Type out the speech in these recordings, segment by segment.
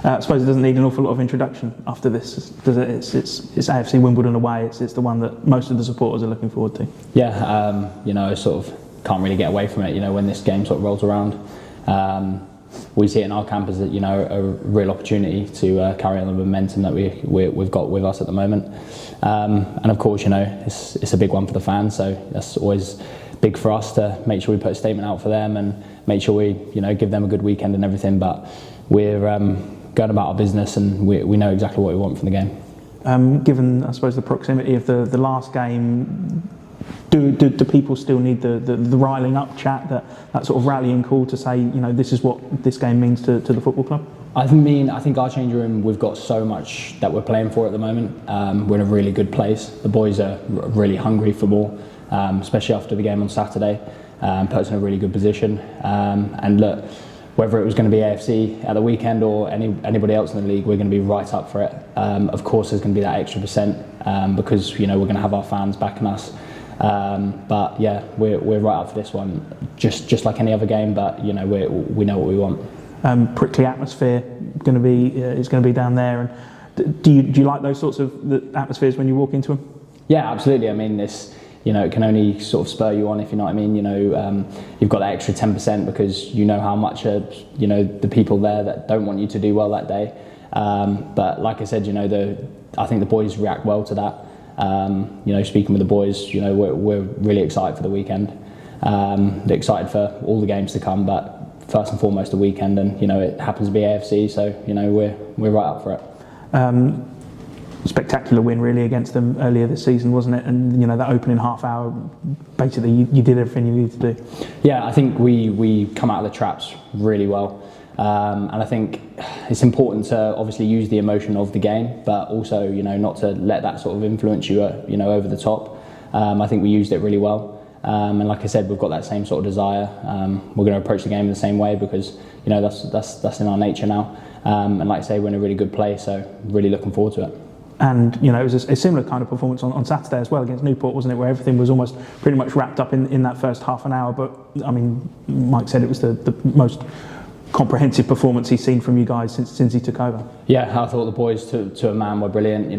I suppose it doesn't need an awful lot of introduction after this, does it? It's AFC Wimbledon away. It's the one that most of the supporters are looking forward to. Yeah, I sort of can't really get away from it. When this game sort of rolls around, we see it in our camp as a real opportunity to carry on the momentum that we've got with us at the moment. And of course, it's a big one for the fans, so that's always big for us to make sure we put a statement out for them and make sure we give them a good weekend and everything. But we're going about our business, and we know exactly what we want from the game. Given, I suppose, the proximity of the last game, do people still need the riling up chat, that sort of rallying call to say, this is what this game means to the football club? I think our change room, we've got so much that we're playing for at the moment. We're in a really good place. The boys are really hungry for more, especially after the game on Saturday. Put us in a really good position. And look, whether it was going to be AFC at the weekend or anybody else in the league, we're going to be right up for it. Of course, there's going to be that extra % because we're going to have our fans backing us. But yeah, we're right up for this one, just like any other game. But we know what we want. Prickly atmosphere is going to be down there, and do you like those sorts of atmospheres when you walk into them? Yeah, absolutely. I mean, this it can only sort of spur you on, if you know what I mean. You've got that extra 10% because how much the people there that don't want you to do well that day. But like I said, I think the boys react well to that. Speaking with the boys, we're really excited for the weekend. They're excited for all the games to come, but first and foremost the weekend, and it happens to be AFC, so we're right up for it. Spectacular win really against them earlier this season, wasn't it? And that opening half hour, basically you did everything you needed to do. Yeah, I think we come out of the traps really well, and I think it's important to obviously use the emotion of the game, but also not to let that sort of influence you over the top. I think we used it really well. And like I said, we've got that same sort of desire. We're going to approach the game in the same way because that's in our nature now. And like I say, we're in a really good place, so really looking forward to it. And it was a similar kind of performance on Saturday as well against Newport, wasn't it? Where everything was almost pretty much wrapped up in that first half an hour. But I mean, Mike said it was the most comprehensive performance he's seen from you guys since he took over. Yeah, I thought the boys to a man were brilliant.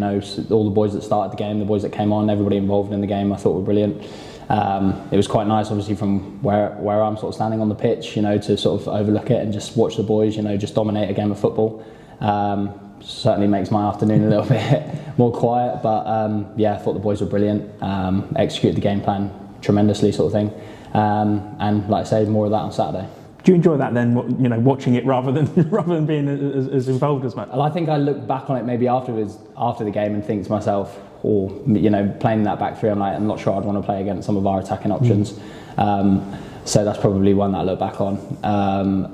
All the boys that started the game, the boys that came on, everybody involved in the game, I thought were brilliant. It was quite nice, obviously, from where I'm sort of standing on the pitch, to sort of overlook it and just watch the boys, just dominate a game of football. Certainly makes my afternoon a little bit more quiet, but yeah, I thought the boys were brilliant. Executed the game plan tremendously, sort of thing. And like I say, more of that on Saturday. Do you enjoy that then, watching it rather than being as involved as much? Well, I think I look back on it maybe after the game and think to myself, or playing that back three, I'm not sure I'd want to play against some of our attacking options. So that's probably one that I look back on.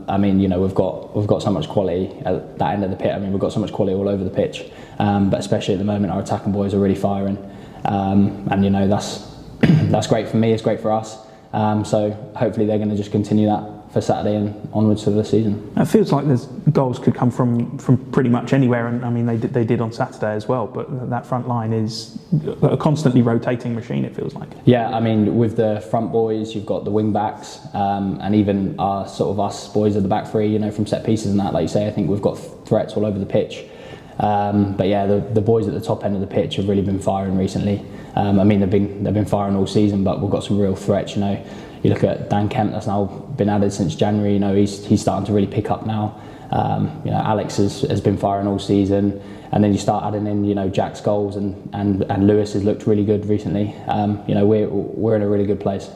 I mean, we've got so much quality at that end of the pit. I mean, we've got so much quality all over the pitch, but especially at the moment, our attacking boys are really firing, and that's great for me. It's great for us. So hopefully they're going to just continue that for Saturday and onwards for the season. It feels like there's goals could come from pretty much anywhere, and I mean they did on Saturday as well. But that front line is a constantly rotating machine. It feels like. Yeah, I mean with the front boys, you've got the wing backs, and even our sort of us boys at the back three. From set pieces and that, like you say, I think we've got threats all over the pitch. But yeah, the boys at the top end of the pitch have really been firing recently. I mean they've been firing all season, but we've got some real threats. You look at Dan Kemp, that's now been added since January. He's starting to really pick up now. Alex has been firing all season, and then you start adding in Jack Scholes and Lewis has looked really good recently. We're in a really good place.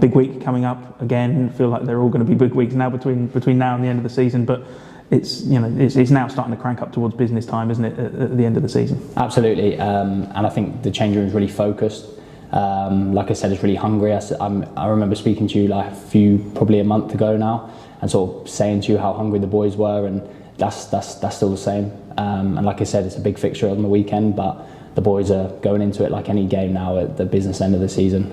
Big week coming up again. I feel like they're all going to be big weeks now between now and the end of the season, but it's now starting to crank up towards business time, isn't it, at the end of the season? Absolutely, and I think the change room is really focused. Like I said, it's really hungry. I remember speaking to you probably a month ago now, and sort of saying to you how hungry the boys were, and that's still the same. And like I said, it's a big fixture on the weekend, but the boys are going into it like any game now at the business end of the season.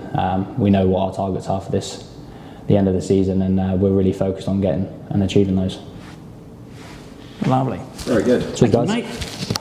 We know what our targets are for the end of the season, and we're really focused on getting and achieving those. Lovely. Very good. Thank you, mate.